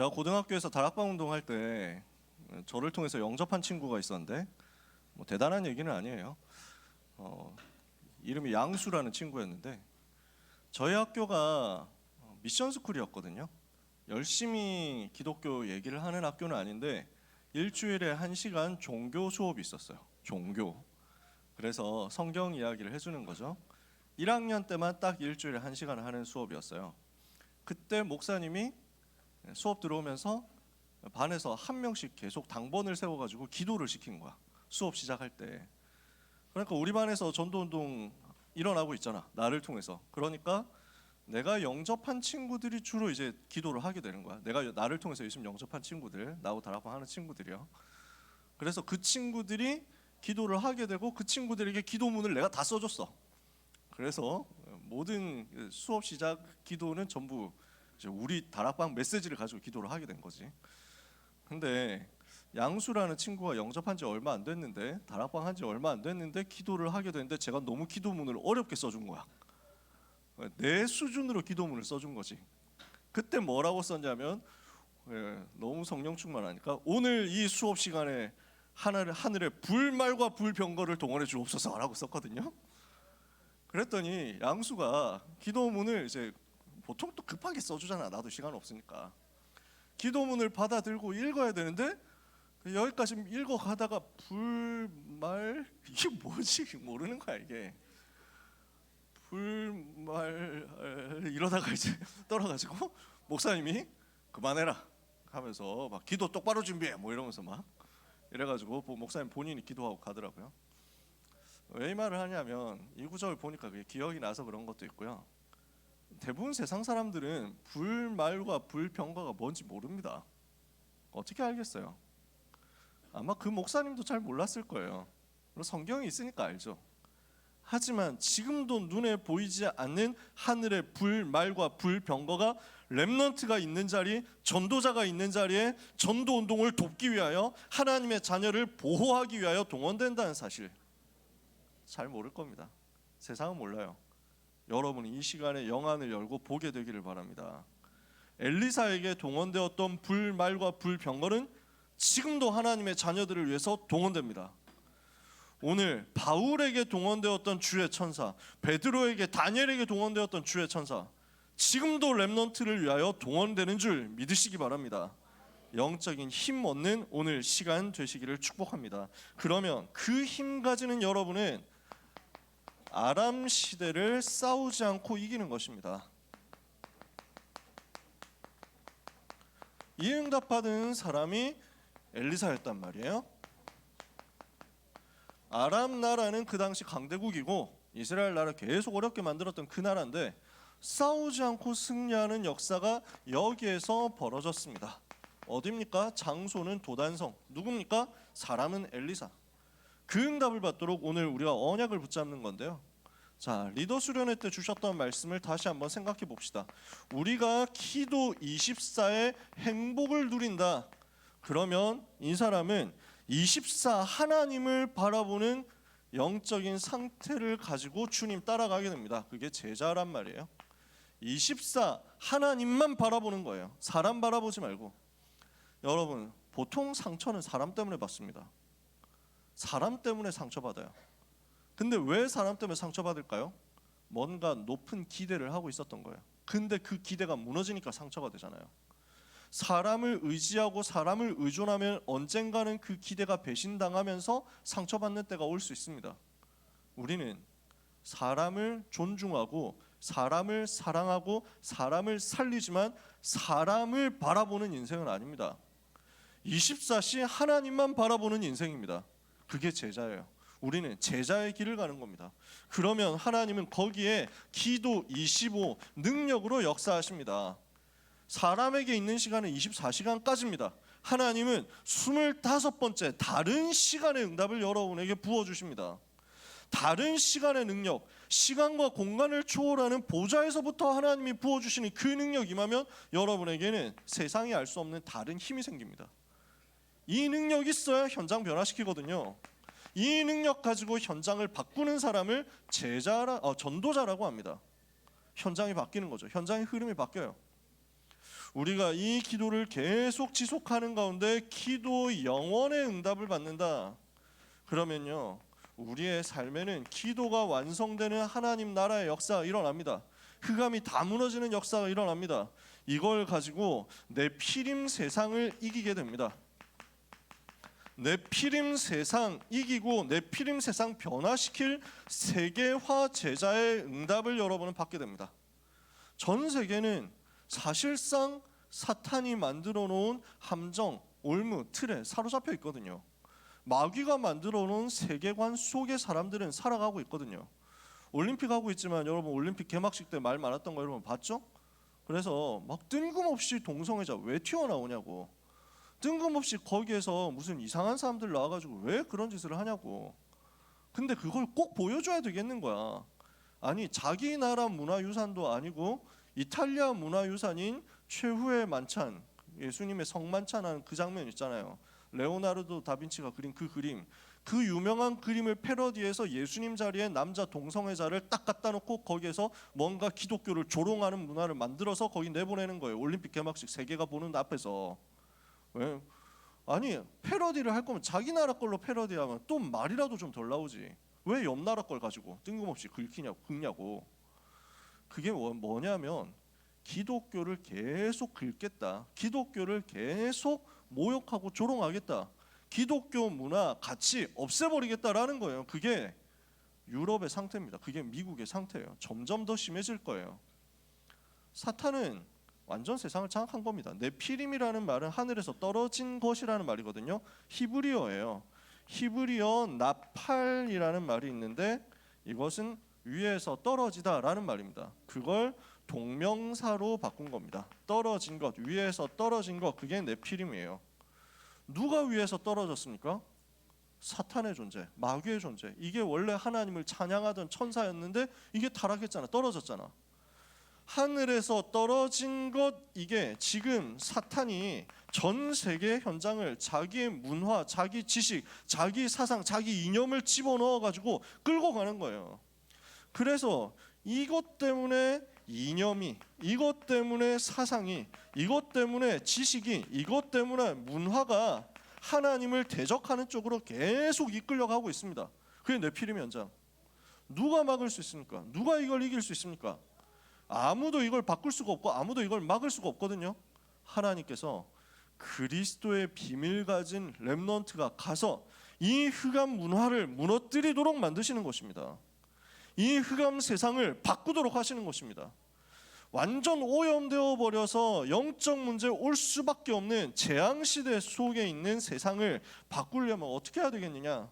제가 고등학교에서 다락방 운동할 때 저를 통해서 영접한 친구가 있었는데 뭐 대단한 얘기는 아니에요. 이름이 양수라는 친구였는데 저희 학교가 미션 스쿨이었거든요. 열심히 기독교 얘기를 하는 학교는 아닌데 일주일에 1시간 종교 수업이 있었어요. 종교. 그래서 성경 이야기를 해주는 거죠. 1학년 때만 딱 일주일에 1시간 하는 수업이었어요. 그때 목사님이 수업 들어오면서 반에서 한 명씩 계속 당번을 세워가지고 기도를 시킨 거야. 수업 시작할 때. 그러니까 우리 반에서 전도운동 일어나고 있잖아. 나를 통해서. 그러니까 내가 영접한 친구들이 주로 이제 기도를 하게 되는 거야. 내가 나를 통해서 예수님 영접한 친구들, 나하고 다락방 하는 친구들이요. 그래서 그 친구들이 기도를 하게 되고 그 친구들에게 기도문을 내가 다 써줬어. 그래서 모든 수업 시작 기도는 전부 이제 우리 다락방 메시지를 가지고 기도를 하게 된 거지. 근데 양수라는 친구가 영접한 지 얼마 안 됐는데, 다락방 한 지 얼마 안 됐는데 기도를 하게 됐는데 제가 너무 기도문을 어렵게 써준 거야. 내 수준으로 기도문을 써준 거지. 그때 뭐라고 썼냐면 너무 성령 충만하니까 오늘 이 수업 시간에 하늘에 불말과 불병거를 동원해 주옵소서라고 썼거든요. 그랬더니 양수가 기도문을 이제 보통 또 급하게 써주잖아. 나도 시간 없으니까. 기도문을 받아 들고 읽어야 되는데 여기까지 읽어가다가 불말 이게 뭐지 모르는 거야 이게. 불말 이러다가 이제 떨어가지고 목사님이 그만해라 하면서 막 기도 똑바로 준비해 뭐 이러면서 막 이래가지고 목사님 본인이 기도하고 가더라고요. 왜 이 말을 하냐면 이 구절을 보니까 그게 기억이 나서 그런 것도 있고요. 대부분 세상 사람들은 불말과 불병거가 뭔지 모릅니다. 어떻게 알겠어요? 아마 그 목사님도 잘 몰랐을 거예요. 성경이 있으니까 알죠. 하지만 지금도 눈에 보이지 않는 하늘의 불말과 불병거가 렘넌트가 있는 자리, 전도자가 있는 자리에 전도운동을 돕기 위하여 하나님의 자녀를 보호하기 위하여 동원된다는 사실 잘 모를 겁니다. 세상은 몰라요. 여러분이 이 시간에 영안을 열고 보게 되기를 바랍니다. 엘리사에게 동원되었던 불말과 불병거는 지금도 하나님의 자녀들을 위해서 동원됩니다. 오늘 바울에게 동원되었던 주의 천사, 베드로에게 다니엘에게 동원되었던 주의 천사, 지금도 렘넌트를 위하여 동원되는 줄 믿으시기 바랍니다. 영적인 힘 얻는 오늘 시간 되시기를 축복합니다. 그러면 그 힘 가지는 여러분은 아람 시대를 싸우지 않고 이기는 것입니다. 이 응답받은 사람이 엘리사였단 말이에요. 아람 나라는 그 당시 강대국이고 이스라엘 나라를 계속 어렵게 만들었던 그 나라인데 싸우지 않고 승리하는 역사가 여기에서 벌어졌습니다. 어디입니까? 장소는 도단성. 누굽니까? 사람은 엘리사. 그 응답을 받도록 오늘 우리가 언약을 붙잡는 건데요. 자, 리더 수련회 때 주셨던 말씀을 다시 한번 생각해 봅시다. 우리가 기도 24의 행복을 누린다. 그러면 이 사람은 24 하나님을 바라보는 영적인 상태를 가지고 주님 따라가게 됩니다. 그게 제자란 말이에요. 24 하나님만 바라보는 거예요. 사람 바라보지 말고. 여러분, 보통 상처는 사람 때문에 받습니다. 사람 때문에 상처받아요. 근데 왜 사람 때문에 상처받을까요? 뭔가 높은 기대를 하고 있었던 거예요. 근데 그 기대가 무너지니까 상처가 되잖아요. 사람을 의지하고 사람을 의존하면 언젠가는 그 기대가 배신당하면서 상처받는 때가 올 수 있습니다. 우리는 사람을 존중하고 사람을 사랑하고 사람을 살리지만 사람을 바라보는 인생은 아닙니다. 24시 하나님만 바라보는 인생입니다. 그게 제자예요. 우리는 제자의 길을 가는 겁니다. 그러면 하나님은 거기에 기도 25 능력으로 역사하십니다. 사람에게 있는 시간은 24시간까지입니다. 하나님은 25번째 다른 시간의 응답을 여러분에게 부어주십니다. 다른 시간의 능력, 시간과 공간을 초월하는 보좌에서부터 하나님이 부어주시는 그 능력이 임하면 여러분에게는 세상이 알 수 없는 다른 힘이 생깁니다. 이 능력이 있어야 현장 변화시키거든요. 이 능력 가지고 현장을 바꾸는 사람을 전도자라고 합니다. 현장이 바뀌는 거죠. 현장의 흐름이 바뀌어요. 우리가 이 기도를 계속 지속하는 가운데 기도 영원의 응답을 받는다. 그러면요, 우리의 삶에는 기도가 완성되는 하나님 나라의 역사가 일어납니다. 흑암이 다 무너지는 역사가 일어납니다. 이걸 가지고 네피림 세상을 이기게 됩니다. 네피림 세상 이기고 네피림 세상 변화시킬 세계화 제자의 응답을 여러분은 받게 됩니다. 전 세계는 사실상 사탄이 만들어 놓은 함정, 올무, 틀에 사로잡혀 있거든요. 마귀가 만들어 놓은 세계관 속에 사람들은 살아가고 있거든요. 올림픽 하고 있지만 여러분 올림픽 개막식 때 말 많았던 거 여러분 봤죠? 그래서 막 뜬금없이 동성애자 왜 튀어나오냐고, 뜬금없이 거기에서 무슨 이상한 사람들 나와가지고 왜 그런 짓을 하냐고. 근데 그걸 꼭 보여줘야 되겠는 거야. 아니, 자기 나라 문화유산도 아니고 이탈리아 문화유산인 최후의 만찬, 예수님의 성만찬하는 그 장면 있잖아요. 레오나르도 다빈치가 그린 그 그림, 그 유명한 그림을 패러디해서 예수님 자리에 남자 동성애자를 딱 갖다 놓고 거기에서 뭔가 기독교를 조롱하는 문화를 만들어서 거기 내보내는 거예요. 올림픽 개막식 세계가 보는 앞에서. 왜? 아니, 패러디를 할 거면 자기 나라 걸로 패러디하면 또 말이라도 좀 덜 나오지. 왜 옆 나라 걸 가지고 뜬금없이 긁냐고. 그게 뭐냐면 기독교를 계속 긁겠다. 기독교를 계속 모욕하고 조롱하겠다. 기독교 문화 가치 없애버리겠다라는 거예요. 그게 유럽의 상태입니다. 그게 미국의 상태예요. 점점 더 심해질 거예요. 사탄은 완전 세상을 장악한 겁니다. 네피림이라는 말은 하늘에서 떨어진 것이라는 말이거든요. 히브리어예요. 히브리어 나팔이라는 말이 있는데 이것은 위에서 떨어지다라는 말입니다. 그걸 동명사로 바꾼 겁니다. 떨어진 것, 위에서 떨어진 것, 그게 네피림이에요. 누가 위에서 떨어졌습니까? 사탄의 존재, 마귀의 존재. 이게 원래 하나님을 찬양하던 천사였는데 이게 타락했잖아, 떨어졌잖아. 하늘에서 떨어진 것, 이게 지금 사탄이 전 세계 현장을 자기의 문화, 자기 지식, 자기 사상, 자기 이념을 집어넣어 가지고 끌고 가는 거예요. 그래서 이것 때문에 이념이, 이것 때문에 사상이, 이것 때문에 지식이, 이것 때문에 문화가 하나님을 대적하는 쪽으로 계속 이끌려가고 있습니다. 그게 네피림 현장. 누가 막을 수 있습니까? 누가 이걸 이길 수 있습니까? 아무도 이걸 바꿀 수가 없고 아무도 이걸 막을 수가 없거든요. 하나님께서 그리스도의 비밀 가진 렘넌트가 가서 이 흑암 문화를 무너뜨리도록 만드시는 것입니다. 이 흑암 세상을 바꾸도록 하시는 것입니다. 완전 오염되어 버려서 영적 문제 올 수밖에 없는 재앙시대 속에 있는 세상을 바꾸려면 어떻게 해야 되겠느냐?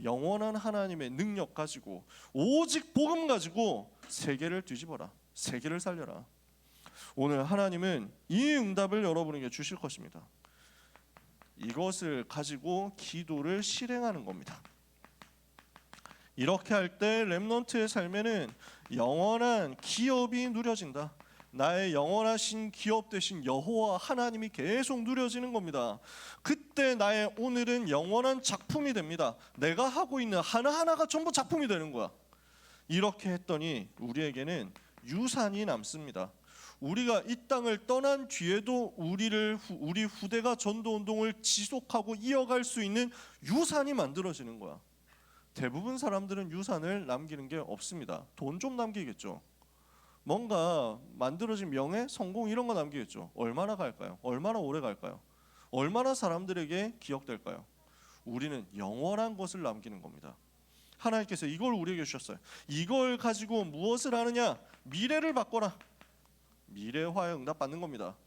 영원한 하나님의 능력 가지고, 오직 복음 가지고 세계를 뒤집어라, 세계를 살려라. 오늘 하나님은 이 응답을 여러분에게 주실 것입니다. 이것을 가지고 기도를 실행하는 겁니다. 이렇게 할 때 렘넌트의 삶에는 영원한 기업이 누려진다. 나의 영원하신 기업 되신 여호와 하나님이 계속 누려지는 겁니다. 그때 나의 오늘은 영원한 작품이 됩니다. 내가 하고 있는 하나하나가 전부 작품이 되는 거야. 이렇게 했더니 우리에게는 유산이 남습니다. 우리가 이 땅을 떠난 뒤에도 우리 후대가 전도운동을 지속하고 이어갈 수 있는 유산이 만들어지는 거야. 대부분 사람들은 유산을 남기는 게 없습니다. 돈 좀 남기겠죠. 뭔가 만들어진 명예, 성공 이런 거 남기겠죠. 얼마나 갈까요? 얼마나 오래 갈까요? 얼마나 사람들에게 기억될까요? 우리는 영원한 것을 남기는 겁니다. 하나님께서 이걸 우리에게 주셨어요. 이걸 가지고 무엇을 하느냐? 미래를 바꿔라. 미래화에 응답 받는 겁니다.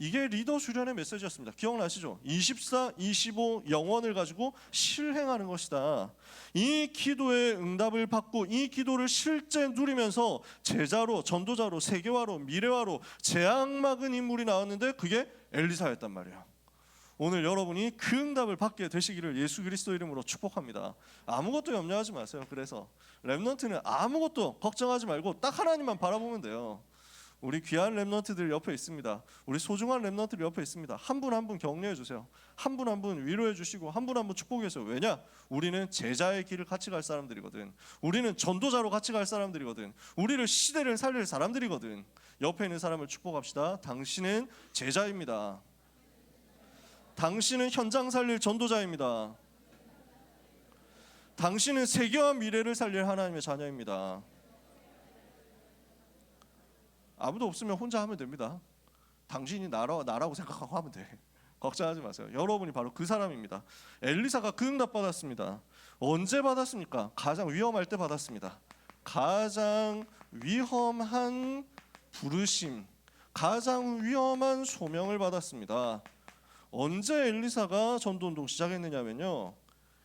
이게 리더 수련의 메시지였습니다. 기억나시죠? 24, 25 영원을 가지고 실행하는 것이다. 이 기도의 응답을 받고 이 기도를 실제 누리면서 제자로, 전도자로, 세계화로, 미래화로 재앙 막은 인물이 나왔는데 그게 엘리사였단 말이에요. 오늘 여러분이 그 응답을 받게 되시기를 예수 그리스도 이름으로 축복합니다. 아무것도 염려하지 마세요. 그래서 렘넌트는 아무것도 걱정하지 말고 딱 하나님만 바라보면 돼요. 우리 귀한 렘넌트들 옆에 있습니다. 우리 소중한 렘넌트들 옆에 있습니다. 한 분 한 분 격려해 주세요. 한 분 한 분 위로해 주시고 한 분 한 분 축복해 주세요. 왜냐? 우리는 제자의 길을 같이 갈 사람들이거든. 우리는 전도자로 같이 갈 사람들이거든. 우리를 시대를 살릴 사람들이거든. 옆에 있는 사람을 축복합시다. 당신은 제자입니다. 당신은 현장 살릴 전도자입니다. 당신은 세계와 미래를 살릴 하나님의 자녀입니다. 아무도 없으면 혼자 하면 됩니다. 당신이 나라고 생각하고 하면 돼. 걱정하지 마세요. 여러분이 바로 그 사람입니다. 엘리사가 그 응답 받았습니다. 언제 받았습니까? 가장 위험할 때 받았습니다. 가장 위험한 부르심, 가장 위험한 소명을 받았습니다. 언제 엘리사가 전도운동 시작했느냐면요,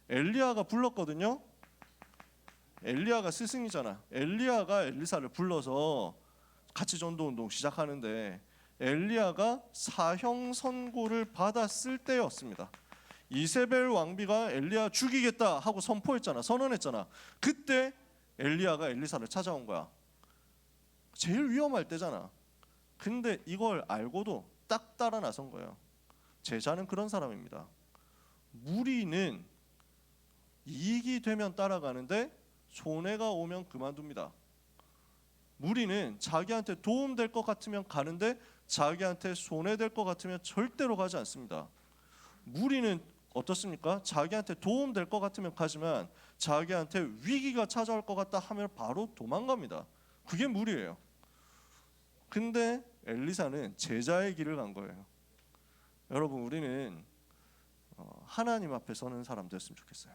엘리야가 불렀거든요. 엘리야가 스승이잖아. 엘리야가 엘리사를 불러서 같이 전도운동 시작하는데 엘리야가 사형 선고를 받았을 때였습니다. 이세벨 왕비가 엘리야 죽이겠다 하고 선포했잖아. 선언했잖아. 그때 엘리야가 엘리사를 찾아온 거야. 제일 위험할 때잖아. 근데 이걸 알고도 딱 따라 나선 거예요. 제자는 그런 사람입니다. 무리는 이익이 되면 따라가는데 손해가 오면 그만둡니다. 무리는 자기한테 도움될 것 같으면 가는데 자기한테 손해될 것 같으면 절대로 가지 않습니다. 무리는 어떻습니까? 자기한테 도움될 것 같으면 가지만 자기한테 위기가 찾아올 것 같다 하면 바로 도망갑니다. 그게 무리예요. 근데 엘리사는 제자의 길을 간 거예요. 여러분, 우리는 하나님 앞에 서는 사람 됐으면 좋겠어요.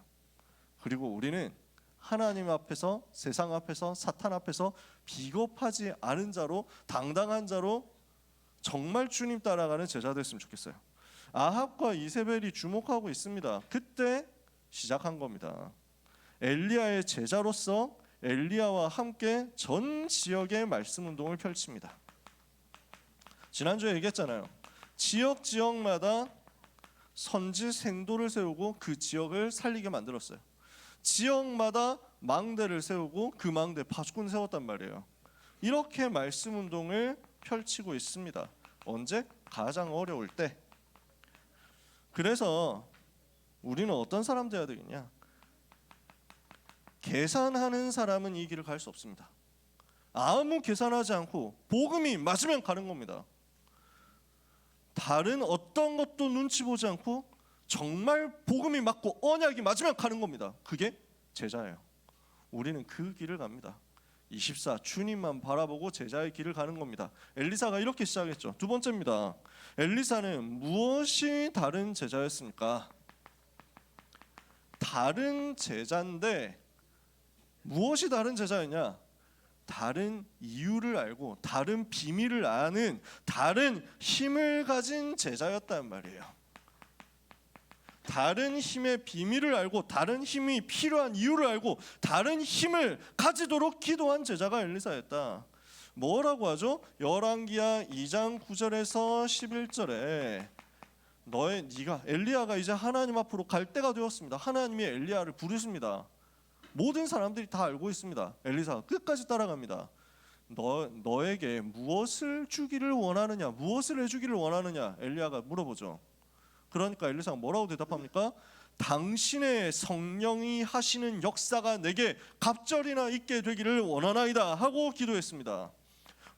그리고 우리는 하나님 앞에서, 세상 앞에서, 사탄 앞에서 비겁하지 않은 자로, 당당한 자로 정말 주님 따라가는 제자 됐으면 좋겠어요. 아합과 이세벨이 주목하고 있습니다. 그때 시작한 겁니다. 엘리야의 제자로서 엘리야와 함께 전 지역의 말씀 운동을 펼칩니다. 지난주에 얘기했잖아요. 지역마다 선지 생도를 세우고 그 지역을 살리게 만들었어요. 지역마다 망대를 세우고 그 망대 파수꾼 세웠단 말이에요. 이렇게 말씀 운동을 펼치고 있습니다. 언제? 가장 어려울 때. 그래서 우리는 어떤 사람 돼야 되겠냐? 계산하는 사람은 이 길을 갈 수 없습니다. 아무 계산하지 않고 복음이 맞으면 가는 겁니다. 다른 어떤 것도 눈치 보지 않고 정말 복음이 맞고 언약이 맞으면 가는 겁니다. 그게 제자예요. 우리는 그 길을 갑니다. 24 주님만 바라보고 제자의 길을 가는 겁니다. 엘리사가 이렇게 시작했죠. 두 번째입니다. 엘리사는 무엇이 다른 제자였습니까? 다른 제자인데 무엇이 다른 제자였냐? 다른 이유를 알고 다른 비밀을 아는 다른 힘을 가진 제자였단 말이에요. 다른 힘의 비밀을 알고 다른 힘이 필요한 이유를 알고 다른 힘을 가지도록 기도한 제자가 엘리사였다. 뭐라고 하죠? 열왕기하 2장 9절에서 11절에 네가 엘리야가 이제 하나님 앞으로 갈 때가 되었습니다. 하나님이 엘리야를 부르십니다. 모든 사람들이 다 알고 있습니다. 엘리사가 끝까지 따라갑니다. 너에게 무엇을 주기를 원하느냐, 무엇을 해주기를 원하느냐, 엘리야가 물어보죠. 그러니까 엘리사가 뭐라고 대답합니까? 당신의 성령이 하시는 역사가 내게 갑절이나 있게 되기를 원하나이다 하고 기도했습니다.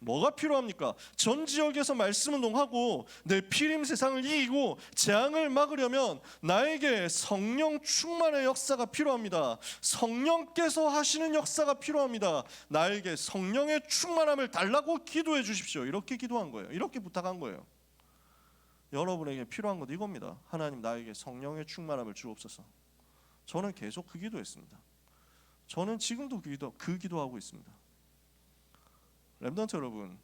뭐가 필요합니까? 전 지역에서 말씀 운동하고 내 피림 세상을 이기고 재앙을 막으려면 나에게 성령 충만의 역사가 필요합니다. 성령께서 하시는 역사가 필요합니다. 나에게 성령의 충만함을 달라고 기도해 주십시오. 이렇게 기도한 거예요. 이렇게 부탁한 거예요. 여러분에게 필요한 것 이겁니다. 하나님, 나에게 성령의 충만함을 주옵소서. 저는 계속 그 기도했습니다. 저는 지금도 그 기도하고 있습니다. 렘넌트 여러분,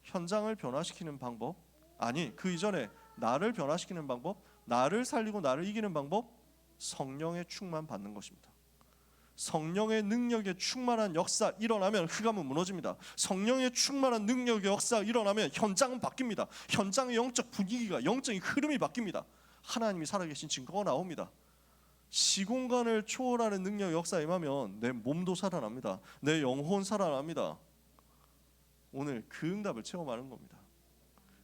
현장을 변화시키는 방법, 아니 그 이전에 나를 변화시키는 방법, 나를 살리고 나를 이기는 방법, 성령의 충만 받는 것입니다. 성령의 능력에 충만한 역사 일어나면 흑암은 무너집니다. 성령의 충만한 능력의 역사 일어나면 현장은 바뀝니다. 현장의 영적 분위기가, 영적인 흐름이 바뀝니다. 하나님이 살아계신 증거가 나옵니다. 시공간을 초월하는 능력의 역사 임하면 내 몸도 살아납니다. 내 영혼 살아납니다. 오늘 그 응답을 체험하는 겁니다.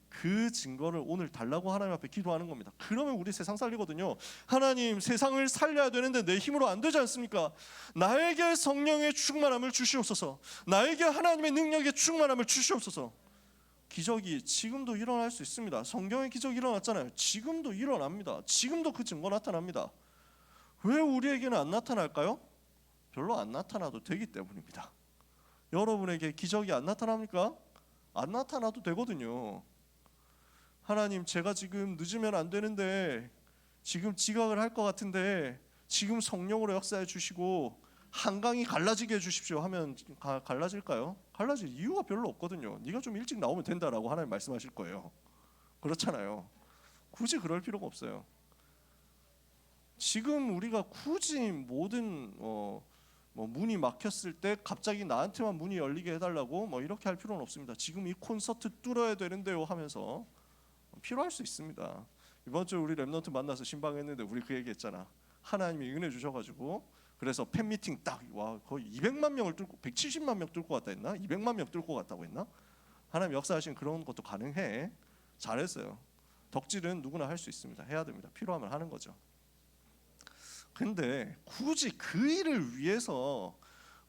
그 증거를 오늘 달라고 하나님 앞에 기도하는 겁니다. 그러면 우리 세상 살리거든요. 하나님, 세상을 살려야 되는데 내 힘으로 안 되지 않습니까? 나에게 성령의 충만함을 주시옵소서. 나에게 하나님의 능력의 충만함을 주시옵소서. 기적이 지금도 일어날 수 있습니다. 성경의 기적이 일어났잖아요. 지금도 일어납니다. 지금도 그 증거 나타납니다. 왜 우리에게는 안 나타날까요? 별로 안 나타나도 되기 때문입니다. 여러분에게 기적이 안 나타납니까? 안 나타나도 되거든요. 하나님, 제가 지금 늦으면 안 되는데 지금 지각을 할 것 같은데 지금 성령으로 역사해 주시고 한강이 갈라지게 해주십시오 하면 갈라질까요? 갈라질 이유가 별로 없거든요. 네가 좀 일찍 나오면 된다라고 하나님 말씀하실 거예요. 그렇잖아요. 굳이 그럴 필요가 없어요. 지금 우리가 굳이 모든 문이 막혔을 때 갑자기 나한테만 문이 열리게 해달라고 이렇게 할 필요는 없습니다. 지금 이 콘서트 뚫어야 되는데요 하면서 필요할 수 있습니다. 이번 주 우리 랩넌트 만나서 신방했는데 우리 그 얘기했잖아. 하나님이 은혜 주셔가지고 그래서 팬미팅 딱 거의 200만 명을 뚫고 170만 명 뚫고 갔다 했나? 200만 명 뚫고 갔다고 했나? 하나님 역사하신 그런 것도 가능해. 잘했어요. 덕질은 누구나 할 수 있습니다. 해야 됩니다. 필요하면 하는 거죠. 근데 굳이 그 일을 위해서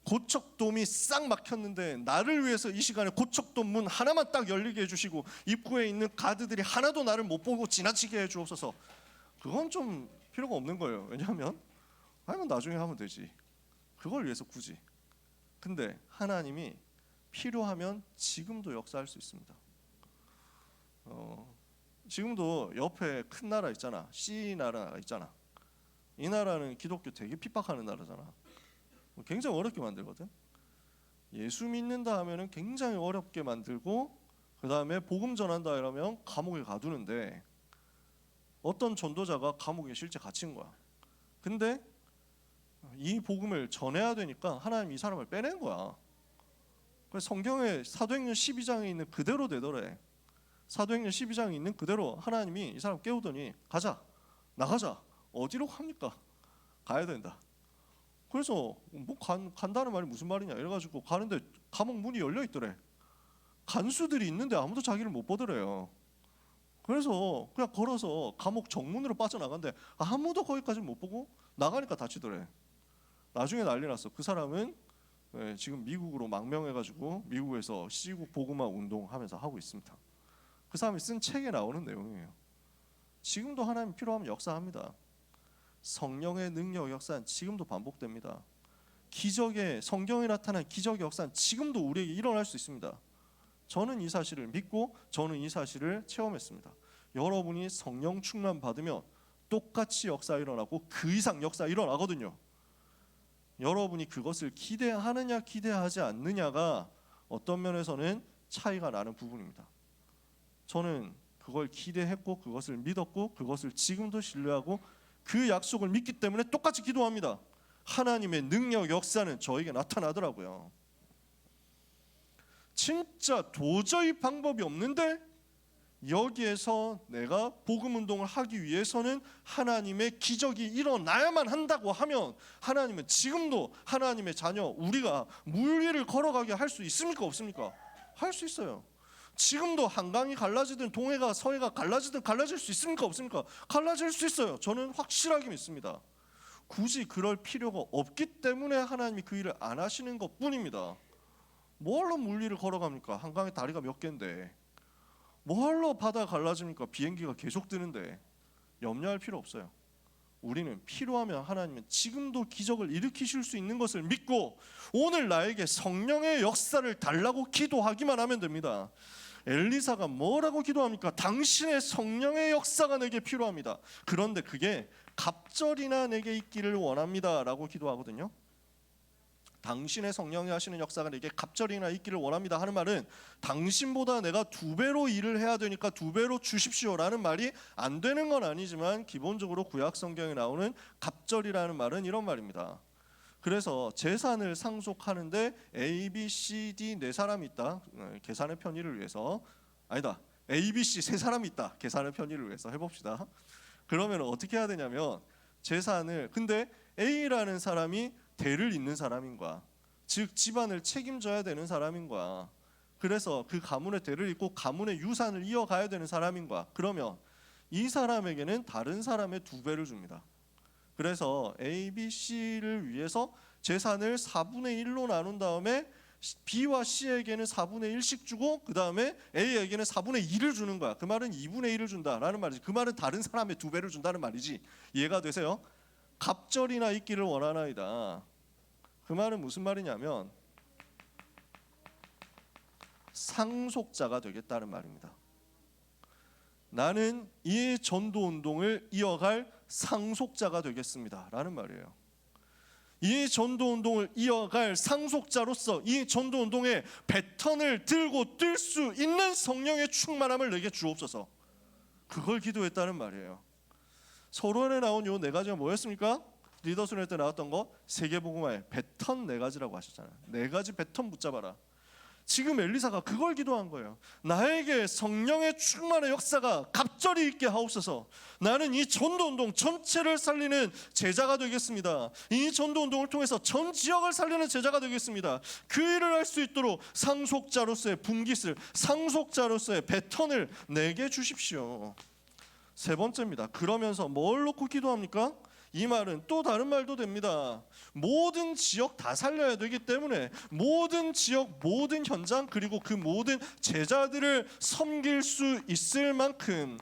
고척돔이 싹 막혔는데 나를 위해서 이 시간에 고척돔 문 하나만 딱 열리게 해주시고 입구에 있는 가드들이 하나도 나를 못 보고 지나치게 해주옵소서. 그건 좀 필요가 없는 거예요. 왜냐하면 아니면 나중에 하면 되지. 그걸 위해서 굳이. 근데 하나님이 필요하면 지금도 역사할 수 있습니다. 지금도 옆에 큰 나라 있잖아. C 나라 있잖아. 이 나라는 기독교 되게 핍박하는 나라잖아. 굉장히 어렵게 만들거든. 예수 믿는다 하면은 굉장히 어렵게 만들고 그 다음에 복음 전한다 이러면 감옥에 가두는데 어떤 전도자가 감옥에 실제 갇힌 거야. 근데 이 복음을 전해야 되니까 하나님 이 사람을 빼낸 거야. 그래서 성경에 사도행전 12장에 있는 그대로 되더래. 사도행전 12장에 있는 그대로 하나님이 이 사람 깨우더니 가자, 나가자. 어디로 갑니까? 가야 된다. 그래서 간다는 말이 무슨 말이냐 이래가지고 가는데 감옥 문이 열려 있더래. 간수들이 있는데 아무도 자기를 못 보더래요. 그래서 그냥 걸어서 감옥 정문으로 빠져나간대. 아무도 거기까지 못 보고 나가니까 다치더래. 나중에 난리 났어. 그 사람은 지금 미국으로 망명해가지고 미국에서 시국 복음화 운동하면서 하고 있습니다. 그 사람이 쓴 책에 나오는 내용이에요. 지금도 하나님 필요하면 역사합니다. 성령의 능력 역사는 지금도 반복됩니다. 기적의 성경에 나타난 기적의 역사는 지금도 우리에게 일어날 수 있습니다. 저는 이 사실을 믿고 저는 이 사실을 체험했습니다. 여러분이 성령 충만 받으면 똑같이 역사 일어나고 그 이상 역사 일어나거든요. 여러분이 그것을 기대하느냐 기대하지 않느냐가 어떤 면에서는 차이가 나는 부분입니다. 저는 그걸 기대했고 그것을 믿었고 그것을 지금도 신뢰하고 그 약속을 믿기 때문에 똑같이 기도합니다. 하나님의 능력 역사는 저에게 나타나더라고요. 진짜 도저히 방법이 없는데 여기에서 내가 복음 운동을 하기 위해서는 하나님의 기적이 일어나야만 한다고 하면 하나님은 지금도 하나님의 자녀 우리가 물 위를 걸어가게 할 수 있습니까 없습니까? 할 수 있어요. 지금도 한강이 갈라지든 동해가 서해가 갈라지든 갈라질 수 있습니까 없습니까? 갈라질 수 있어요. 저는 확실하게 믿습니다. 굳이 그럴 필요가 없기 때문에 하나님이 그 일을 안 하시는 것뿐입니다. 뭘로 물 위를 걸어갑니까? 한강에 다리가 몇 개인데 뭘로 바다가 갈라집니까? 비행기가 계속 뜨는데. 염려할 필요 없어요. 우리는 필요하면 하나님은 지금도 기적을 일으키실 수 있는 것을 믿고 오늘 나에게 성령의 역사를 달라고 기도하기만 하면 됩니다. 엘리사가 뭐라고 기도합니까? 당신의 성령의 역사가 내게 필요합니다. 그런데 그게 갑절이나 내게 있기를 원합니다 라고 기도하거든요. 당신의 성령이 하시는 역사가 내게 갑절이나 있기를 원합니다 하는 말은 당신보다 내가 2배로 일을 해야 되니까 2배로 주십시오라는 말이 안 되는 건 아니지만 기본적으로 구약 성경에 나오는 갑절이라는 말은 이런 말입니다. 그래서 재산을 상속하는데 A, B, C, D 4사람이 있다. 계산의 편의를 위해서. 아니다. A, B, C 3사람이 있다. 계산의 편의를 위해서 해봅시다. 그러면 어떻게 해야 되냐면 재산을 근데 A라는 사람이 대를 잇는 사람인 거야. 즉 집안을 책임져야 되는 사람인 거야. 그래서 그 가문의 대를 잇고 가문의 유산을 이어가야 되는 사람인 거야. 그러면 이 사람에게는 다른 사람의 2배를 줍니다. 그래서 A, B, C를 위해서 재산을 4분의 1로 나눈 다음에 B와 C에게는 4분의 1씩 주고 그 다음에 A에게는 4분의 2를 주는 거야. 그 말은 2분의 1을 준다라는 말이지. 그 말은 다른 사람의 2배를 준다는 말이지. 이해가 되세요? 갑절이나 있기를 원하나이다. 그 말은 무슨 말이냐면 상속자가 되겠다는 말입니다. 나는 이 전도운동을 이어갈 상속자가 되겠습니다 라는 말이에요. 이 전도운동을 이어갈 상속자로서 이 전도운동의 배턴을 들고 뛸 수 있는 성령의 충만함을 내게 주옵소서. 그걸 기도했다는 말이에요. 서론에 나온 요 4가지가 뭐였습니까? 리더스럴 때 나왔던 거 세계복음화의 배턴 4가지라고 하셨잖아요. 4가지 배턴 붙잡아라. 지금 엘리사가 그걸 기도한 거예요. 나에게 성령의 충만의 역사가 갑절이 있게 하옵소서. 나는 이 전도운동 전체를 살리는 제자가 되겠습니다. 이 전도운동을 통해서 전 지역을 살리는 제자가 되겠습니다. 그 일을 할 수 있도록 상속자로서의 분깃을, 상속자로서의 배턴을 내게 주십시오. 3번째입니다. 그러면서 뭘 놓고 기도합니까? 이 말은 또 다른 말도 됩니다. 모든 지역 다 살려야 되기 때문에 모든 지역, 모든 현장, 그리고 그 모든 제자들을 섬길 수 있을 만큼,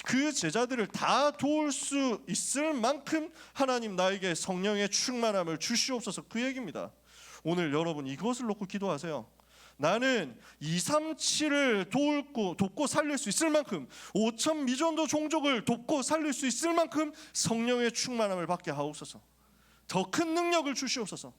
그 제자들을 다 도울 수 있을 만큼 하나님 나에게 성령의 충만함을 주시옵소서. 그 얘기입니다. 오늘 여러분 이것을 놓고 기도하세요. 나는 237을 돕고 살릴 수 있을 만큼, 5천 미전도 종족을 돕고 살릴 수 있을 만큼 성령의 충만함을 받게 하옵소서. 더 큰 능력을 주시옵소서.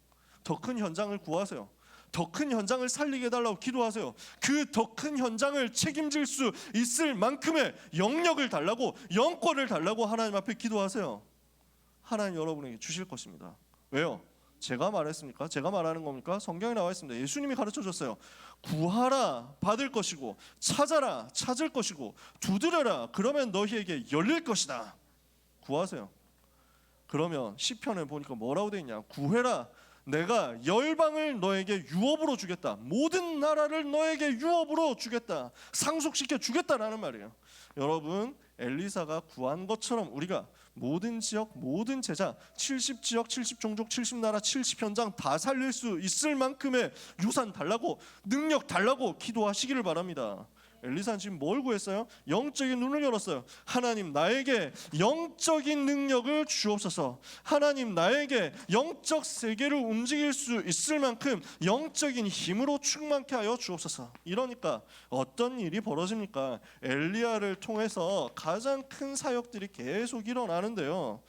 더 큰 현장을 구하세요. 더 큰 현장을 살리게 해달라고 기도하세요. 그 더 큰 현장을 책임질 수 있을 만큼의 영역을 달라고, 영권을 달라고 하나님 앞에 기도하세요. 하나님 여러분에게 주실 것입니다. 왜요? 제가 말했습니까? 제가 말하는 겁니까? 성경에 나와 있습니다. 예수님이 가르쳐 줬어요. 구하라 받을 것이고, 찾아라 찾을 것이고, 두드려라 그러면 너희에게 열릴 것이다. 구하세요. 그러면 시편에 보니까 뭐라고 돼 있냐? 구해라, 내가 열방을 너에게 유업으로 주겠다. 모든 나라를 너에게 유업으로 주겠다. 상속시켜 주겠다라는 말이에요. 여러분, 엘리사가 구한 것처럼 우리가 모든 지역, 모든 제자, 70지역, 70종족, 70나라, 70현장 다 살릴 수 있을 만큼의 유산 달라고, 능력 달라고 기도하시기를 바랍니다. 엘리사는 지금 뭘 구했어요? 영적인 눈을 열었어요. 하나님 나에게 영적인 능력을 주옵소서. 하나님 나에게 영적 세계를 움직일 수 있을 만큼 영적인 힘으로 충만케 하여 주옵소서. 이러니까 어떤 일이 벌어집니까? 엘리야를 통해서 가장 큰 사역들이 계속 일어나는데요.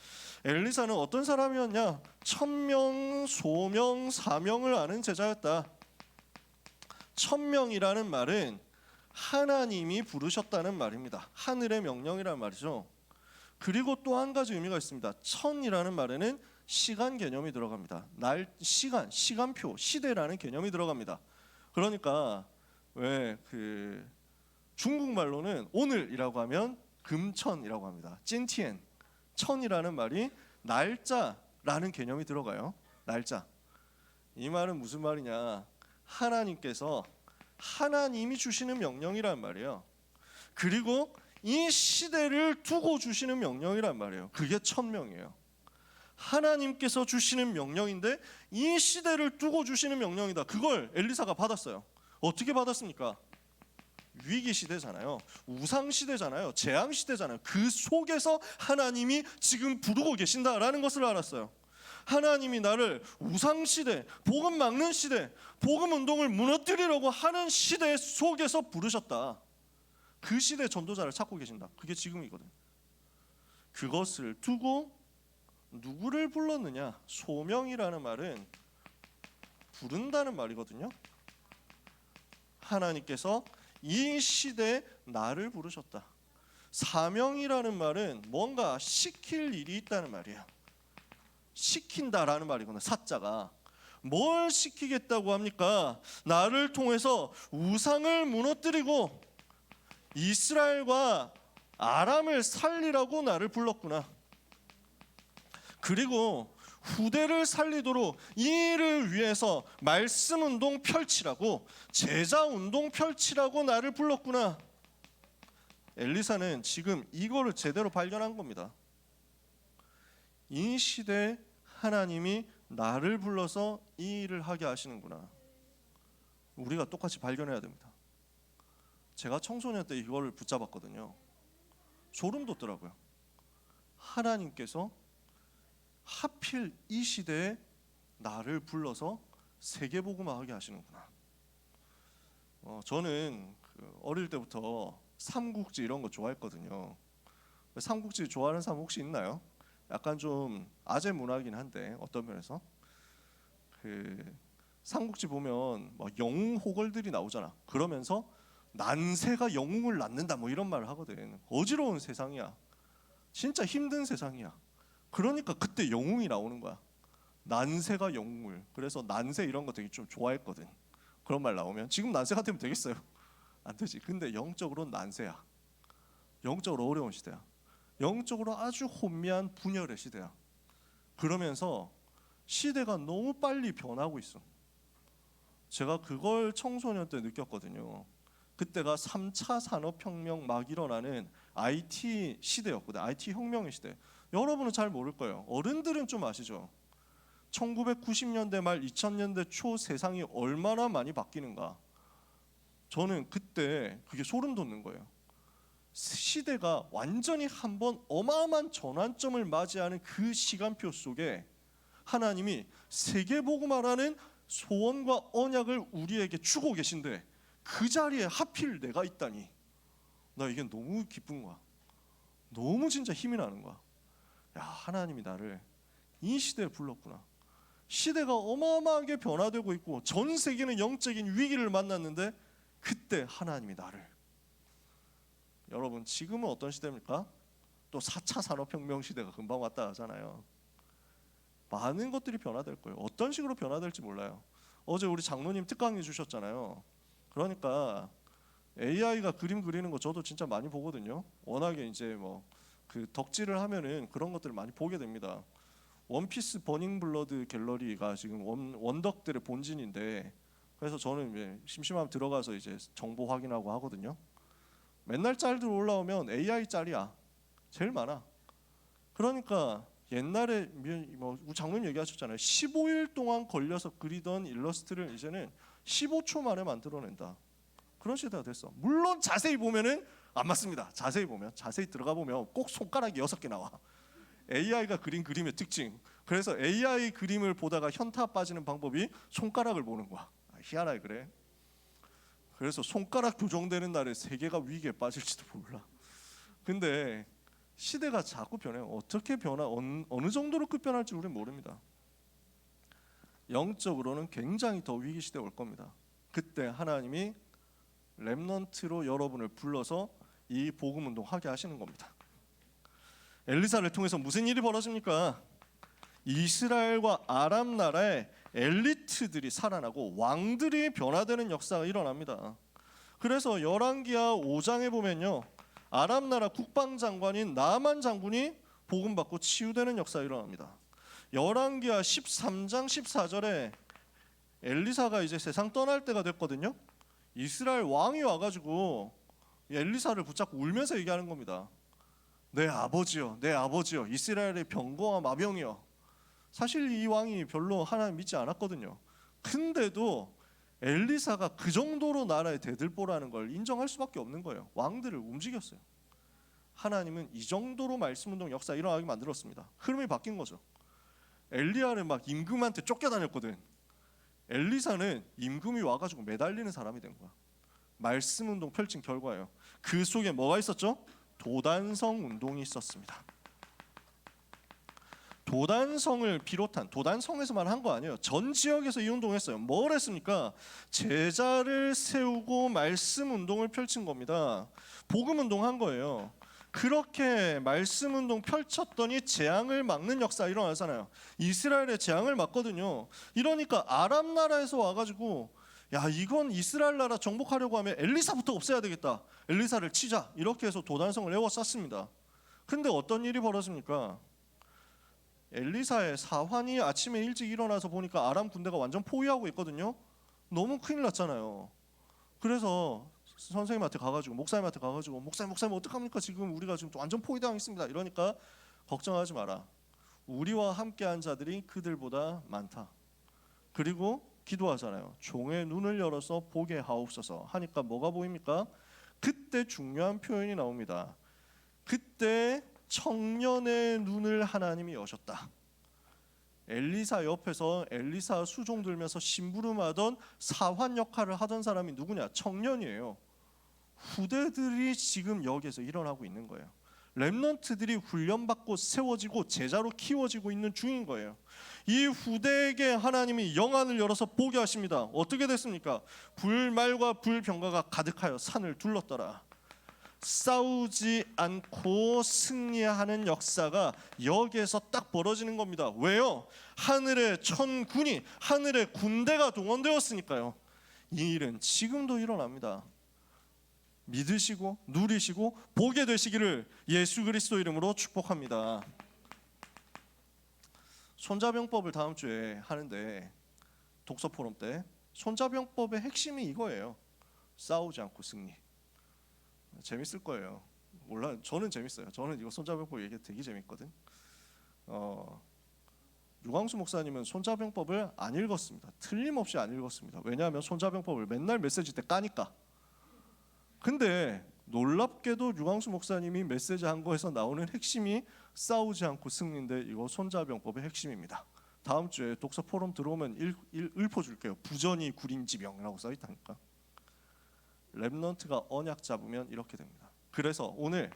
엘리사는 어떤 사람이었냐? 천명, 소명, 사명을 아는 제자였다. 천명이라는 말은 하나님이 부르셨다는 말입니다. 하늘의 명령이라는 말이죠. 그리고 또 한 가지 의미가 있습니다. 천이라는 말에는 시간 개념이 들어갑니다. 날, 시간, 시간표, 시대라는 개념이 들어갑니다. 그러니까 왜 그 중국말로는 오늘이라고 하면 금천이라고 합니다. 찐티엔. 천이라는 말이 날짜라는 개념이 들어가요. 날짜. 이 말은 무슨 말이냐? 하나님이 주시는 명령이란 말이에요. 그리고 이 시대를 두고 주시는 명령이란 말이에요. 그게 천명이에요. 하나님께서 주시는 명령인데 이 시대를 두고 주시는 명령이다. 그걸 엘리사가 받았어요. 어떻게 받았습니까? 위기 시대잖아요. 우상 시대잖아요. 재앙 시대잖아요. 그 속에서 하나님이 지금 부르고 계신다라는 것을 알았어요. 하나님이 나를 우상시대, 복음 막는 시대, 복음 운동을 무너뜨리려고 하는 시대 속에서 부르셨다. 그 시대 전도자를 찾고 계신다. 그게 지금이거든. 그것을 두고 누구를 불렀느냐? 소명이라는 말은 부른다는 말이거든요. 하나님께서 이 시대에 나를 부르셨다. 사명이라는 말은 뭔가 시킬 일이 있다는 말이에요. 시킨다라는 말이구나. 사자가 뭘 시키겠다고 합니까? 나를 통해서 우상을 무너뜨리고 이스라엘과 아람을 살리라고 나를 불렀구나. 그리고 후대를 살리도록 이 일을 위해서 말씀 운동 펼치라고, 제자 운동 펼치라고 나를 불렀구나. 엘리사는 지금 이거를 제대로 발견한 겁니다. 이 시대에 하나님이 나를 불러서 이 일을 하게 하시는구나. 우리가 똑같이 발견해야 됩니다. 제가 청소년 때 이거를 붙잡았거든요. 소름 돋더라고요. 하나님께서 하필 이 시대에 나를 불러서 세계복음화 하게 하시는구나. 저는 어릴 때부터 삼국지 이런 거 좋아했거든요. 삼국지 좋아하는 사람 혹시 있나요? 약간 좀 아재 문화긴 한데 어떤 면에서 삼국지 보면 막 영웅 호걸들이 나오잖아. 그러면서 난세가 영웅을 낳는다 뭐 이런 말을 하거든. 어지러운 세상이야. 진짜 힘든 세상이야. 그러니까 그때 영웅이 나오는 거야. 난세가 영웅을. 그래서 난세 이런 거 되게 좀 좋아했거든. 그런 말 나오면 지금 난세 같으면 되겠어요? 안 되지. 근데 영적으로는 난세야. 영적으로 어려운 시대야. 영적으로 아주 혼미한 분열의 시대야. 그러면서 시대가 너무 빨리 변하고 있어. 제가 그걸 청소년 때 느꼈거든요. 그때가 3차 산업혁명 막 일어나는 IT 시대였거든. IT 혁명의 시대. 여러분은 잘 모를 거예요. 어른들은 좀 아시죠? 1990년대 말 2000년대 초 세상이 얼마나 많이 바뀌는가. 저는 그때 그게 소름 돋는 거예요. 시대가 완전히 한번 어마어마한 전환점을 맞이하는 그 시간표 속에 하나님이 세계복음화라는 소원과 언약을 우리에게 주고 계신데 그 자리에 하필 내가 있다니, 나 이게 너무 기쁜 거야. 너무 진짜 힘이 나는 거야. 야, 하나님이 나를 이 시대에 불렀구나. 시대가 어마어마하게 변화되고 있고 전 세계는 영적인 위기를 만났는데 그때 하나님이 나를. 여러분 지금은 어떤 시대입니까? 또 4차 산업혁명 시대가 금방 왔다 하잖아요. 많은 것들이 변화될 거예요. 어떤 식으로 변화될지 몰라요. 어제 우리 장로님 특강해 주셨잖아요. 그러니까 AI가 그림 그리는 거 저도 진짜 많이 보거든요. 워낙에 이제 뭐 그 덕질을 하면은 그런 것들을 많이 보게 됩니다. 원피스 버닝 블러드 갤러리가 지금 원덕들의 본진인데, 그래서 저는 심심하면 들어가서 이제 정보 확인하고 하거든요. 맨날 짤들 올라오면 AI 짤이야. 제일 많아. 그러니까 옛날에 뭐 장로님 얘기하셨잖아요. 15일 동안 걸려서 그리던 일러스트를 이제는 15초 만에 만들어낸다. 그런 시대가 됐어. 물론 자세히 보면은 안 맞습니다. 자세히 들어가 보면 꼭 손가락이 6개 나와. AI가 그린 그림의 특징. 그래서 AI 그림을 보다가 현타 빠지는 방법이 손가락을 보는 거야. 희한하게 그래. 그래서 손가락 교정되는 날에 세계가 위기에 빠질지도 몰라. 근데 시대가 자꾸 변해요. 어떻게 어느 정도로 급변할지 우리는 모릅니다. 영적으로는 굉장히 더 위기 시대 올 겁니다. 그때 하나님이 렘넌트로 여러분을 불러서 이 복음 운동 하게 하시는 겁니다. 엘리사를 통해서 무슨 일이 벌어집니까? 이스라엘과 아람 나라의 엘리트들이 살아나고 왕들이 변화되는 역사가 일어납니다. 그래서 열왕기하 5장에 보면요, 아람 나라 국방장관인 나만 장군이 복음 받고 치유되는 역사가 일어납니다. 열왕기하 13장 14절에 엘리사가 이제 세상 떠날 때가 됐거든요. 이스라엘 왕이 와가지고 엘리사를 붙잡고 울면서 얘기하는 겁니다. 내 아버지여, 내 아버지여, 이스라엘의 병거와 마병이여. 사실 이 왕이 별로 하나님 믿지 않았거든요. 근데도 엘리사가 그 정도로 나라의 대들보라는 걸 인정할 수밖에 없는 거예요. 왕들을 움직였어요. 하나님은 이 정도로 말씀운동 역사 일어나게 만들었습니다. 흐름이 바뀐 거죠. 엘리야는 막 임금한테 쫓겨다녔거든. 엘리사는 임금이 와가지고 매달리는 사람이 된 거야. 말씀운동 펼친 결과예요. 그 속에 뭐가 있었죠? 도단성 운동이 있었습니다. 도단성을 비롯한, 도단성에서만 한 거 아니에요. 전 지역에서 이 운동했어요. 뭘 했습니까? 제자를 세우고 말씀 운동을 펼친 겁니다. 복음 운동한 거예요. 그렇게 말씀 운동 펼쳤더니 재앙을 막는 역사 일어나잖아요. 이스라엘의 재앙을 막거든요. 이러니까 아람 나라에서 와가지고, 야, 이건 이스라엘 나라 정복하려고 하면 엘리사부터 없애야 되겠다. 엘리사를 치자. 이렇게 해서 도단성을 에워쌌습니다. 근데 어떤 일이 벌어집니까? 엘리사의 사환이 아침에 일찍 일어나서 보니까 아람 군대가 완전 포위하고 있거든요. 너무 큰일 났잖아요. 그래서 선생님한테 가가지고 목사님한테 가가지고 목사님 어떡합니까? 지금 우리가 지금 완전 포위당했습니다. 이러니까 걱정하지 마라. 우리와 함께한 자들이 그들보다 많다. 그리고 기도하잖아요. 종의 눈을 열어서 보게 하옵소서 하니까 뭐가 보입니까? 그때 중요한 표현이 나옵니다. 그때 청년의 눈을 하나님이 여셨다. 엘리사 옆에서 엘리사 수종 들면서 심부름하던 사환 역할을 하던 사람이 누구냐? 청년이에요. 후대들이 지금 여기에서 일어나고 있는 거예요. 렘넌트들이 훈련받고 세워지고 제자로 키워지고 있는 중인 거예요. 이 후대에게 하나님이 영안을 열어서 보게 하십니다. 어떻게 됐습니까? 불말과 불병가가 가득하여 산을 둘렀더라. 싸우지 않고 승리하는 역사가 여기에서 딱 벌어지는 겁니다. 왜요? 하늘의 천군이, 하늘의 군대가 동원되었으니까요. 이 일은 지금도 일어납니다. 믿으시고 누리시고 보게 되시기를 예수 그리스도 이름으로 축복합니다. 손자병법을 다음 주에 하는데 독서 포럼 때 손자병법의 핵심이 이거예요. 싸우지 않고 승리. 재밌을 거예요. 몰라, 저는 재밌어요. 저는 이거 손자병법 얘기 되게 재밌거든. 유광수 목사님은 손자병법을 안 읽었습니다. 틀림없이 안 읽었습니다. 왜냐하면 손자병법을 맨날 메시지 때 까니까. 근데 놀랍게도 유광수 목사님이 메시지 한 거에서 나오는 핵심이 싸우지 않고 승리인데 이거 손자병법의 핵심입니다. 다음 주에 독서 포럼 들어오면 읊어줄게요. 부전이 구린지병이라고 써있다니까. 렘넌트가 언약 잡으면 이렇게 됩니다. 그래서 오늘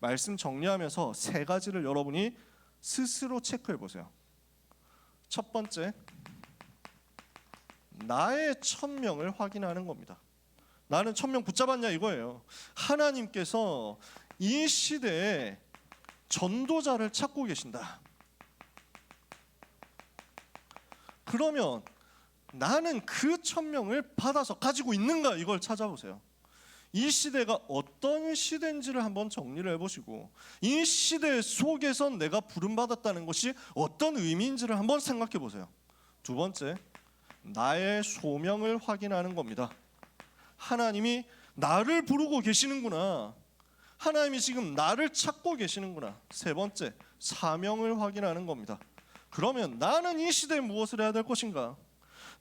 말씀 정리하면서 세 가지를 여러분이 스스로 체크해 보세요. 첫 번째, 나의 천명을 확인하는 겁니다. 나는 천명 붙잡았냐 이거예요. 하나님께서 이 시대에 전도자를 찾고 계신다. 그러면 나는 그 천명을 받아서 가지고 있는가 이걸 찾아보세요. 이 시대가 어떤 시대인지를 한번 정리를 해보시고 이 시대 속에서 내가 부름받았다는 것이 어떤 의미인지를 한번 생각해 보세요. 두 번째, 나의 소명을 확인하는 겁니다. 하나님이 나를 부르고 계시는구나. 하나님이 지금 나를 찾고 계시는구나. 세 번째, 사명을 확인하는 겁니다. 그러면 나는 이 시대에 무엇을 해야 될 것인가?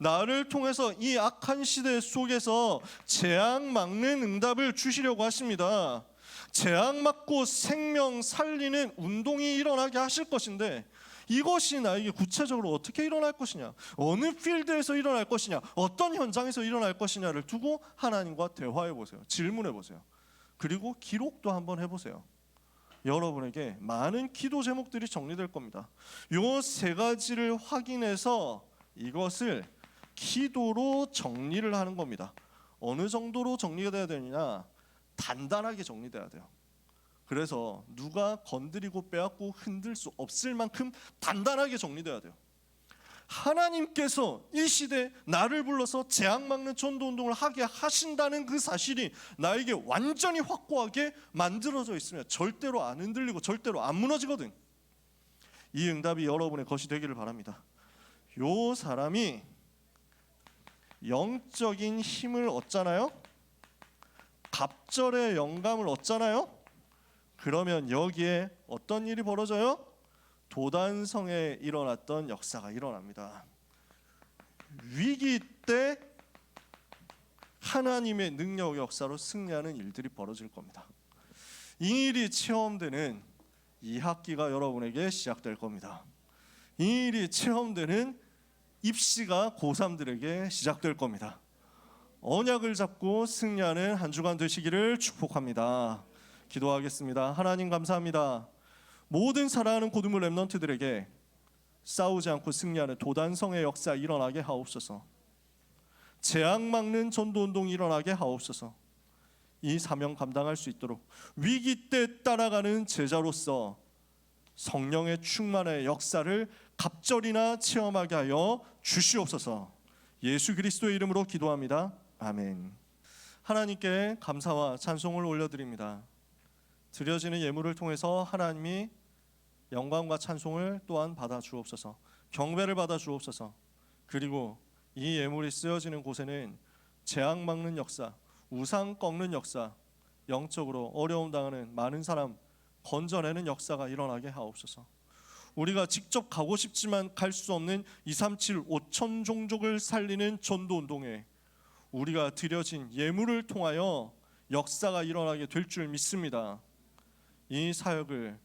나를 통해서 이 악한 시대 속에서 재앙 막는 응답을 주시려고 하십니다. 재앙 막고 생명 살리는 운동이 일어나게 하실 것인데 이것이 나에게 구체적으로 어떻게 일어날 것이냐, 어느 필드에서 일어날 것이냐, 어떤 현장에서 일어날 것이냐를 두고 하나님과 대화해 보세요. 질문해 보세요. 그리고 기록도 한번 해보세요. 여러분에게 많은 기도 제목들이 정리될 겁니다. 요 세 가지를 확인해서 이것을 기도로 정리를 하는 겁니다. 어느 정도로 정리가 돼야 되느냐? 단단하게 정리돼야 돼요. 그래서 누가 건드리고 빼앗고 흔들 수 없을 만큼 단단하게 정리돼야 돼요. 하나님께서 이 시대에 나를 불러서 재앙 막는 전도운동을 하게 하신다는 그 사실이 나에게 완전히 확고하게 만들어져 있으면 절대로 안 흔들리고 절대로 안 무너지거든. 이 응답이 여러분의 것이 되기를 바랍니다. 요 사람이 영적인 힘을 얻잖아요. 갑절의 영감을 얻잖아요. 그러면 여기에 어떤 일이 벌어져요? 도단성에 일어났던 역사가 일어납니다. 위기 때 하나님의 능력 역사로 승리하는 일들이 벌어질 겁니다. 이 일이 체험되는 2학기가 여러분에게 시작될 겁니다. 이 일이 체험되는 입시가 고3들에게 시작될 겁니다. 언약을 잡고 승리하는 한 주간 되시기를 축복합니다. 기도하겠습니다. 하나님 감사합니다. 모든 사랑하는 고등부 렘넌트들에게 싸우지 않고 승리하는 도단성의 역사 일어나게 하옵소서. 재앙 막는 전도운동 일어나게 하옵소서. 이 사명 감당할 수 있도록 위기 때 따라가는 제자로서 성령의 충만의 역사를 갑절이나 체험하게 하여 주시옵소서. 예수 그리스도의 이름으로 기도합니다. 아멘. 하나님께 감사와 찬송을 올려드립니다. 드려지는 예물을 통해서 하나님이 영광과 찬송을 또한 받아 주옵소서. 경배를 받아 주옵소서. 그리고 이 예물이 쓰여지는 곳에는 재앙 막는 역사, 우상 꺾는 역사, 영적으로 어려움 당하는 많은 사람 건져내는 역사가 일어나게 하옵소서. 우리가 직접 가고 싶지만 갈 수 없는 237 5천 종족을 살리는 전도운동에 우리가 드려진 예물을 통하여 역사가 일어나게 될 줄 믿습니다. 이 사역을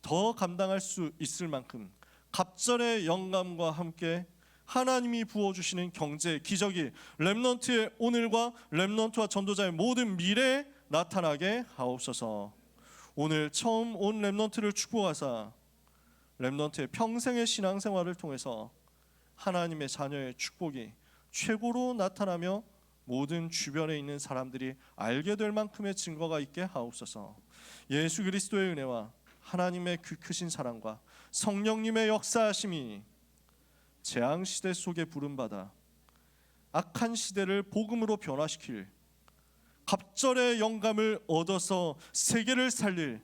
더 감당할 수 있을 만큼 갑절의 영감과 함께 하나님이 부어주시는 경제 기적이 렘넌트의 오늘과 렘넌트와 전도자의 모든 미래에 나타나게 하옵소서. 오늘 처음 온 렘넌트를 축복하사 렘넌트의 평생의 신앙생활을 통해서 하나님의 자녀의 축복이 최고로 나타나며 모든 주변에 있는 사람들이 알게 될 만큼의 증거가 있게 하옵소서. 예수 그리스도의 은혜와 하나님의 그 크신 사랑과 성령님의 역사하심이 재앙 시대 속에 부름받아 악한 시대를 복음으로 변화시킬 갑절의 영감을 얻어서 세계를 살릴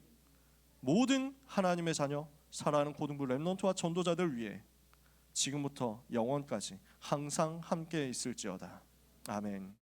모든 하나님의 자녀 사랑하는 고등부 렘넌트와 전도자들 위해 지금부터 영원까지 항상 함께 있을지어다. 아멘.